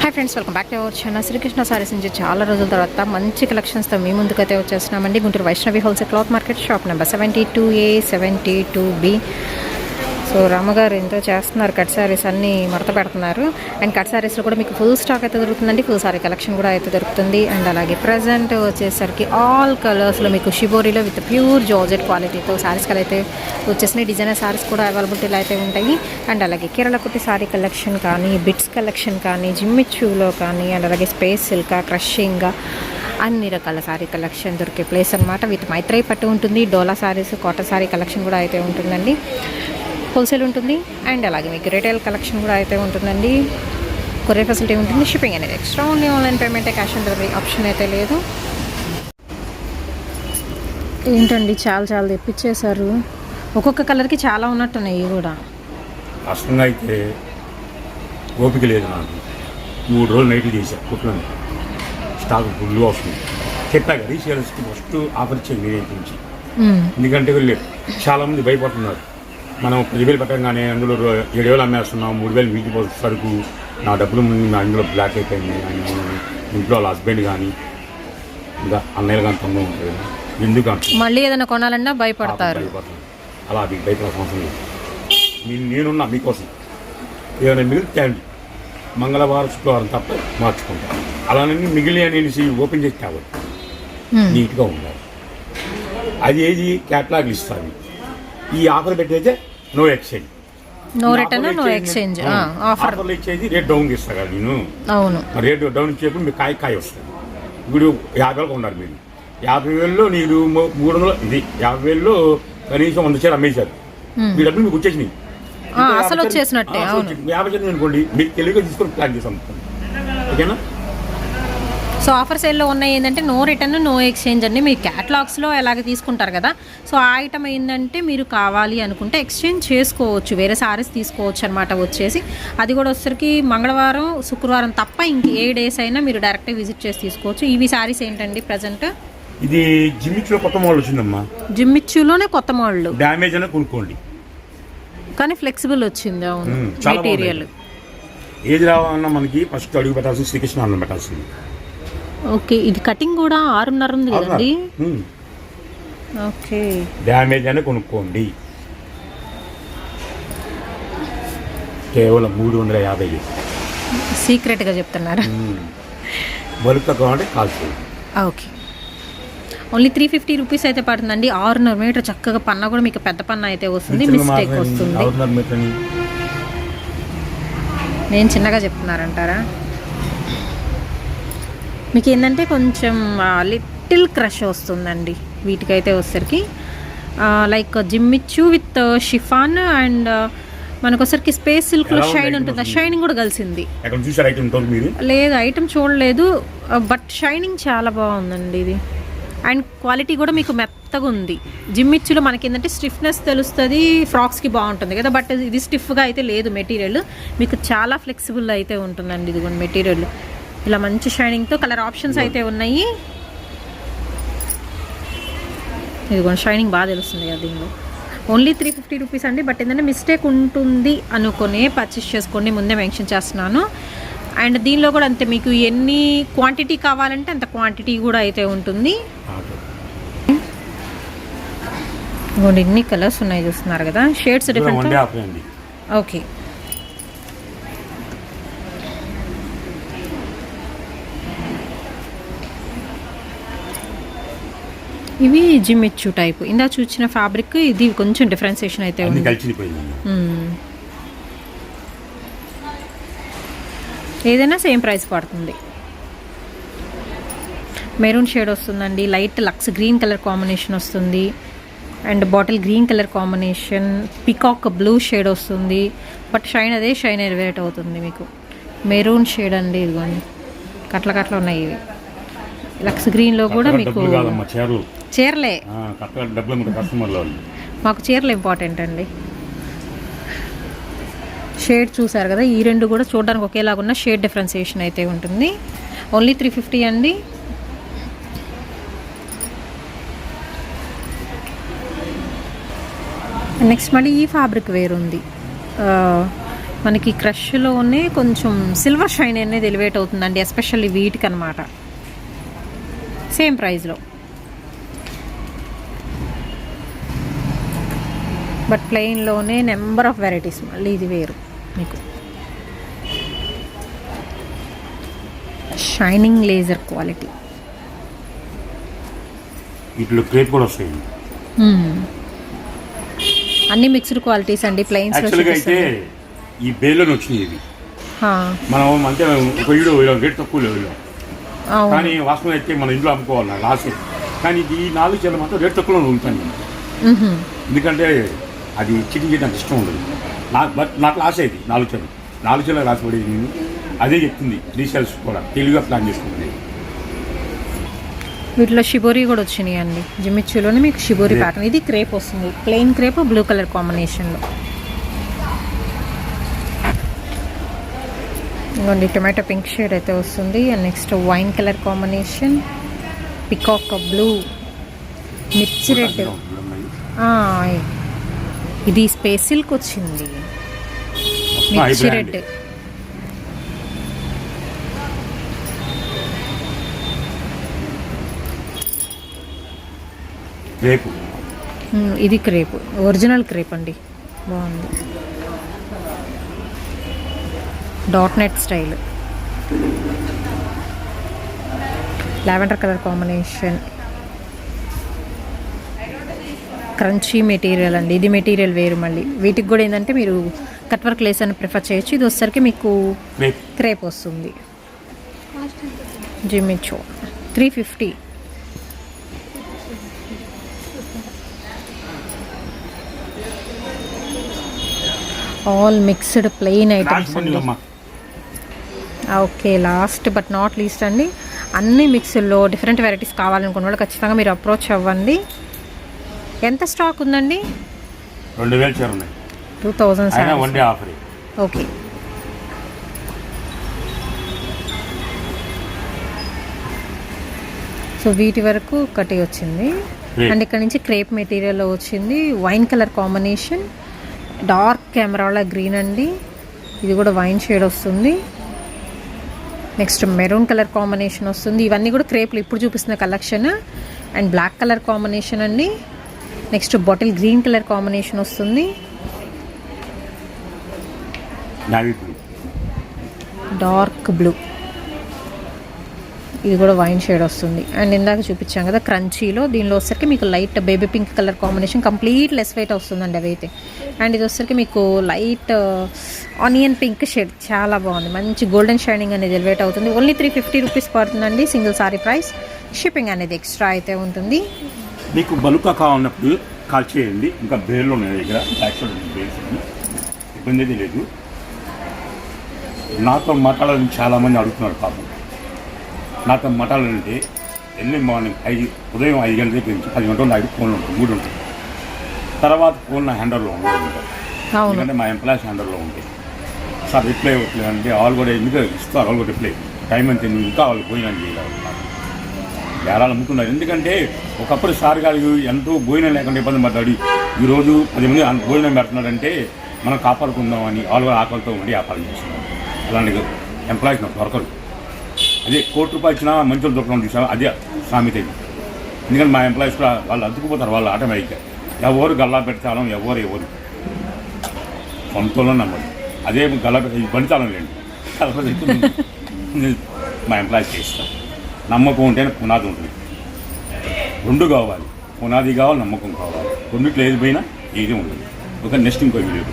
Hi friends, welcome back to our channel. Srikrishna sarees నుంచి చాలా రోజుల తర్వాత మంచి కలెక్షన్స్తో మీ ముందుకైతే వచ్చేస్తున్నామండి. Guntur Vaishnavi wholesale cloth market, shop number 72A 72B. So రామగారు ఎంతో చేస్తున్నారు, కట్ శారీస్ అన్నీ మడత పెడుతున్నారు. అండ్ కట్ శారీస్లో కూడా మీకు ఫుల్ స్టాక్ అయితే దొరుకుతుందండి, ఫుల్ శారీ కలెక్షన్ కూడా అయితే దొరుకుతుంది. అండ్ అలాగే ప్రజెంట్ వచ్చేసరికి ఆల్ కలర్స్లో మీకు షిబోరీలో విత్ ప్యూర్ జార్జెట్ క్వాలిటీతో శారీస్ అయితే వచ్చేసినాయి. డిజైనర్ శారీస్ కూడా అవైలబిలిటీలో అయితే ఉంటాయి. అండ్ అలాగే కేరళ కుట్టి శారీ కలెక్షన్ కానీ, బిట్స్ కలెక్షన్ కానీ, జిమ్మిచ్యూలో కానీ, అండ్ అలాగే స్పేస్ సిల్క్, క్రషింగ్, అన్ని రకాల శారీ కలెక్షన్ దొరికే ప్లేస్ అనమాట. విత్ మైత్రేయి పట్టు ఉంటుంది, డోలా శారీస్, కాటన్ శారీ కలెక్షన్ కూడా అయితే ఉంటుందండి. హోల్సేల్ ఉంటుంది. అండ్ అలాగే మీకు రిటైల్ కలెక్షన్ కూడా అయితే ఉంటుందండి. కొరియర్ ఫెసిలిటీ ఉంటుంది. షిప్పింగ్ అనేది ఎక్స్ట్రా, ఓన్లీ ఆన్లైన్ పేమెంటే, క్యాష్ ఆన్ డెలివరీ ఆప్షన్ అయితే లేదు. ఏంటండి చాలా తెప్పించేశారు. ఒక్కొక్క కలర్కి చాలా ఉన్నట్టున్నాయి ఇవి కూడా. కష్టంగా అయితే ఓపిక లేదు నాకు. 3 రోజులు నైట్లు చేశాను కుట్లను. స్టాక్ ఫుల్గా వస్తుంది. చెప్పాక రీసేలర్స్కి ఫస్ట్ ఆఫర్ ఇచ్చేది మీరే నుంచి. ఎందుకంటే చాలామంది భయపడుతున్నారు. మనం 10,000 పెట్టగానే అందులో 7,000 అమ్మేస్తున్నాం, 3,000 మిగిలిపోతుంది సరుకు, నా డబ్బులు అందులో బ్లాక్ అయిపోయింది అని ఇంట్లో వాళ్ళ హస్బెండ్ కానీ ఇంకా అన్నయ్యలు కానీ తొందర ఉంటుంది. ఎందుకంటే మళ్ళీ ఏదైనా కొనాలన్నా భయపడతారు. అలా అది భయపడాల్సిన అవసరం లేదు. నేనున్నా మీకోసం. ఏదైనా మిగిలితే మంగళవారం శుక్రవారం తప్ప మార్చుకుంటాను. అలానే మిగిలి అనేసి ఓపెన్ చేసి తేవాలి, నీట్గా ఉండాలి. అది ఏది క్యాటలాగ్ ఇస్తాను. ఈ ఆఫర్ పెట్టేదే no exchange, no return, no exchange. ఆఫర్లు ఇచ్చేది రేట్ డౌన్ ఇస్తా కదా నేను. అవును, రేట్ డౌన్ ఇచ్చేప్పుడు మీకు కాయ వస్తుంది. ఇప్పుడు 50,000 ఉన్నారు మీరు, 50,000లో నీకు 300, ఇది 50,000లో కనీసం 100 చీర అమ్మేశారు. మీ డబ్బులు మీకు వచ్చేసినాయి, అసలు వచ్చేసినట్టే. 50 చీరలు అనుకోండి, మీకు తెలివిగా తీసుకొని ప్లాన్ చేసాం. ఓకేనా? సో ఆఫర్ సేల్లో ఉన్నాయి ఏంటంటే నో రిటర్న్, నో ఎక్స్చేంజ్ అండి. మీరు క్యాటలాగ్స్లో ఎలాగ తీసుకుంటారు కదా, సో ఆ ఐటమ్ ఏంటంటే మీరు కావాలి అనుకుంటే ఎక్స్చేంజ్ చేసుకోవచ్చు, వేరే సారీస్ తీసుకోవచ్చు అనమాట. వచ్చేసి అది కూడా వచ్చేసరికి మంగళవారం శుక్రవారం తప్ప ఇంక ఏ డేస్ అయినా మీరు డైరెక్ట్గా విజిట్ చేసి తీసుకోవచ్చు. ఇవి సారీస్ ఏంటండి ప్రజెంట్? ఇది జిమ్మిచ్చులో కొత్త మోడల్ వచ్చిందమ్మా. జిమ్మిచ్చులోనే కొత్త మోడల్. డ్యామేజ్ అయినా కొనుక్కోండి, కానీ ఫ్లెక్సిబుల్ వచ్చింది. అవును, మెటీరియల్ ఏది రావాలన్నా మనకి ఫస్ట్ అడుగు పెట్టాల్సింది శ్రీకృష్ణ అన్నం పెట్టాల్సింది. ఓకే, ఇది కటింగ్ కూడా 6.5 ఉంది కదండి. ఓకే, డ్యామేజ్ అని కొనుక్కోండి. కేవలం 350. సీక్రెట్గా చెప్తున్నారా? బల్క్ కావాలంటే కాల్ చేయండి. ఓకే, ఓన్లీ 350 రూపీస్ అయితే పడుతుందండి. 6.5 మీటర్ చక్కగా పన్నా కూడా మీకు పెద్ద పన్నా అయితే వస్తుంది. మిస్టేక్ వస్తుంది. నేను చిన్నగా చెప్తున్నారంటారా? మీకు ఏంటంటే కొంచెం లిటిల్ క్రష్ వస్తుందండి వీటికైతే వచ్చేసరికి. లైక్ జిమ్మిచ్చు విత్ షిఫాన్ అండ్ మనకు వచ్చరికి స్పేస్ సిల్క్లో షైన్ ఉంటుంది. షైనింగ్ కూడా కలిసింది. లేదు, ఐటమ్ చూడలేదు, బట్ షైనింగ్ చాలా బాగుందండి ఇది. అండ్ క్వాలిటీ కూడా మీకు మెత్తగా ఉంది. జిమ్మిచ్చులో మనకి ఏంటంటే స్టిఫ్నెస్ తెలుస్తుంది, ఫ్రాక్స్కి బాగుంటుంది కదా, బట్ ఇది స్టిఫ్గా అయితే లేదు. మెటీరియల్ మీకు చాలా ఫ్లెక్సిబుల్ అయితే ఉంటుందండి. ఇది కూడా మెటీరియల్ ఇలా మంచి షైనింగ్తో కలర్ ఆప్షన్స్ అయితే ఉన్నాయి. ఇది కూడా షైనింగ్ బాగా తెలుస్తుంది కదా దీనిలో. ఓన్లీ 350 రూపీస్ అండి. బట్ ఏంటంటే మిస్టేక్ ఉంటుంది అనుకునే పర్చేస్ చేసుకోండి, ముందే మెన్షన్ చేస్తున్నాను. అండ్ దీనిలో కూడా అంతే, మీకు ఎన్ని క్వాంటిటీ కావాలంటే అంత క్వాంటిటీ కూడా అయితే ఉంటుంది. ఇదిగోండి, ఎన్ని కలర్స్ ఉన్నాయి చూస్తున్నారు కదా, షేడ్స్ డిఫరెంట్. ఓకే, ఇవి జిమ్మిచ్చు టైప్. ఇందా చూసిన ఫ్యాబ్రిక్ ఇది కొంచెం డిఫరెన్సియేషన్ అయితే ఉంది. ఏదైనా సేమ్ ప్రైస్ పడుతుంది. మెరూన్ షేడ్ వస్తుందండి, light lux green colour combination వస్తుంది, and bottle green colour combination, peacock blue shade వస్తుంది. బట్ షైన్ అదే షైన్ ఎలివేట్ అవుతుంది మీకు. మెరూన్ షేడ్ అండి, ఇదిగోండి కట్ల ఉన్నాయి ఇవి. లక్స్ గ్రీన్లో కూడా మీకు చీరలే. మాకు చీరలు ఇంపార్టెంట్ అండి. షేడ్ చూసారు కదా, ఈ రెండు కూడా చూడడానికి ఒకేలాగున్న షేడ్ డిఫరెన్సియేషన్ అయితే ఉంటుంది. ఓన్లీ 350 అండి. నెక్స్ట్ మళ్ళీ ఈ ఫ్యాబ్రిక్ వేరుంది. మనకి క్రష్లోనే కొంచెం సిల్వర్ షైన్ అనేది ఎలివేట్ అవుతుందండి, ఎస్పెషల్లీ వీటికి అనమాట. సేమ్ ప్రైస్లో, బట్ ప్లెయిన్లోనే నెంబర్ ఆఫ్ వెరైటీస్. మళ్ళీ ఇది వేరు మీకు షైనింగ్ లేజర్ క్వాలిటీ. వీటిలో క్రేప్ కూడా వస్తాయి. అన్ని మిక్స్డ్ క్వాలిటీస్ అండి. ప్లెయిన్స్ యాక్చువల్గా అయితే ఈ బేల్లోనే వచ్చినాయి ఇవి. మనం అంటే ఒక వీడియో రేట్ తక్కువ లేవు, కానీ వాస్తవం అయితే మన ఇంట్లో అమ్ముకోవాలి లాస్. కానీ ఇది 4 చీరలు మాత్రం రేట్ తక్కువలో ఉంటాను, ఎందుకంటే అది చికెన్ చేయడానికి ఇష్టం ఉండదు నాకు లాస్ అయింది. 4 చీరలు రాసిపడేది నేను. అదే చెప్తుంది రీసేల్స్ కూడా తెలుగుగా ప్లాన్ చేసుకుంటుంది. వీటిలో షిబోరీ కూడా వచ్చినాయి అండి. జిమ్మిచ్చులోనే మీకు షిబోరీ ప్యాటర్న్. ఇది క్రేప్ వస్తుంది, ప్లెయిన్ క్రేప్ బ్లూ కలర్ కాంబినేషన్లో. ఇంకోండి టొమాటో పింక్ షేడ్ అయితే వస్తుంది. And next wine colour combination, peacock blue, మిర్చి రెడ్. ఇది స్పేస్ సిల్క్ వచ్చింది, మిర్చి రెడ్. ఇది క్రేప్, ఒరిజినల్ క్రేప్ అండి, బాగుంది. Dot net style, lavender colour combination, crunchy material అండి. ఇది మెటీరియల్ వేరు. మళ్ళీ వీటికి కూడా ఏంటంటే మీరు కట్ వర్క్ లేస్ అని ప్రిఫర్ చేయొచ్చు. ఇది వచ్చేసరికి మీకు క్రేప్ వస్తుంది. జిమ్మిచో 350. ఆల్ మిక్స్డ్ ప్లెయిన్ ఐటమ్స్ అండి. Okay, last but not least అండి, అన్ని మిక్స్లో డిఫరెంట్ వెరైటీస్ కావాలనుకున్న వాళ్ళు ఖచ్చితంగా మీరు అప్రోచ్ అవ్వండి. ఎంత స్టాక్ ఉందండి? 2000. ఓకే, సో వీటి వరకు ఒకటి వచ్చింది. అండ్ ఇక్కడ నుంచి క్రేప్ మెటీరియల్లో వచ్చింది. వైన్ కలర్ కాంబినేషన్, డార్క్ కెమెరాల గ్రీన్ అండి. ఇది కూడా వైన్ షేడ్ వస్తుంది. నెక్స్ట్ మెరూన్ కలర్ కాంబినేషన్ వస్తుంది. ఇవన్నీ కూడా క్రేప్లు ఇప్పుడు చూపిస్తున్న collection. And black colour combination అండి. Next bottle green colour combination వస్తుంది. డార్క్ బ్లూ, ఇది కూడా వైన్ షేడ్ వస్తుంది. అండ్ ఇందాక చూపించాం కదా క్రంచీలో, దీనిలో వచ్చరికి మీకు light baby pink colour combination, complete less weight వస్తుందండి అవి అయితే. అండ్ ఇది వచ్చరికి మీకు లైట్ ఆనియన్ పింక్ షేడ్, చాలా బాగుంది. మంచి గోల్డెన్ షైనింగ్ అనేది ఎలివేట్ అవుతుంది. ఓన్లీ 350 రూపీస్ పడుతుందండి సింగిల్ సారీ ప్రైస్. షిప్పింగ్ అనేది ఎక్స్ట్రా అయితే ఉంటుంది. మీకు బల్క్గా కావాలన్నప్పుడు కాల్ చేయండి. ఇంకా బేర్లు ఉన్నాయి దగ్గర, యాక్చువల్ బేర్స్ ఇబ్బంది అయితే లేదు. నాతో మాట్లాడాలని చాలామంది అడుగుతున్నారు పాపం. నాతో మాట్లాడాలంటే ఎర్లీ మార్నింగ్ ఉదయం 5 గంటల దగ్గర నుంచి 10 గంటల దాకా ఫోన్లు ఉంటుంది, 3 ఉంటుంది. తర్వాత ఫోన్ నా హ్యాండర్లో ఉంటాయి, ఎందుకంటే మా ఎంప్లాయీస్ హ్యాండర్లో ఉంటాయి. సార్ రిప్లై ఇవ్వట్లేదు అంటే వాళ్ళు కూడా ఎందుకు ఇస్తారు, వాళ్ళు కూడా రిప్లై టైం అంతే, ఇంకా వాళ్ళు భోజనం చేయాలి, బేరాలు అమ్ముతున్నారు. ఎందుకంటే ఒకప్పుడు సార్ గారు ఎంతో భోజనం లేకుండా ఇబ్బంది పడ్డాడు. ఈరోజు 10 మంది భోజనం పెడుతున్నారంటే మనం కాపాడుకుందామని వాళ్ళు కూడా ఆకలితో ఉండి వ్యాపారం చేస్తున్నారు. అలాంటి ఎంప్లాయీస్ నాకు దొరకరు. అదే ₹1 ఇచ్చినా మంచులు దొరకడం చూసాను, అదే సామెత. ఎందుకంటే మా ఎంప్లాయీస్ కూడా వాళ్ళు అతుకుపోతారు, వాళ్ళు ఆటోమేటిక్గా ఎవరు గల్లా పెడతాం, ఎవరు సొంతంలో నమ్మదు. అదే గల్లా పెట్టి బండితాళం లేండి, మా ఎంప్లాయీస్ చేస్తారు. నమ్మకం ఉంటేనే పునాది ఉంటుంది. 2 కావాలి, పునాది కావాలి, నమ్మకం కావాలి. 2 ఏది పోయినా ఏది ఉంటుంది. ఒక నెక్స్ట్ ఇంకో వీడియో.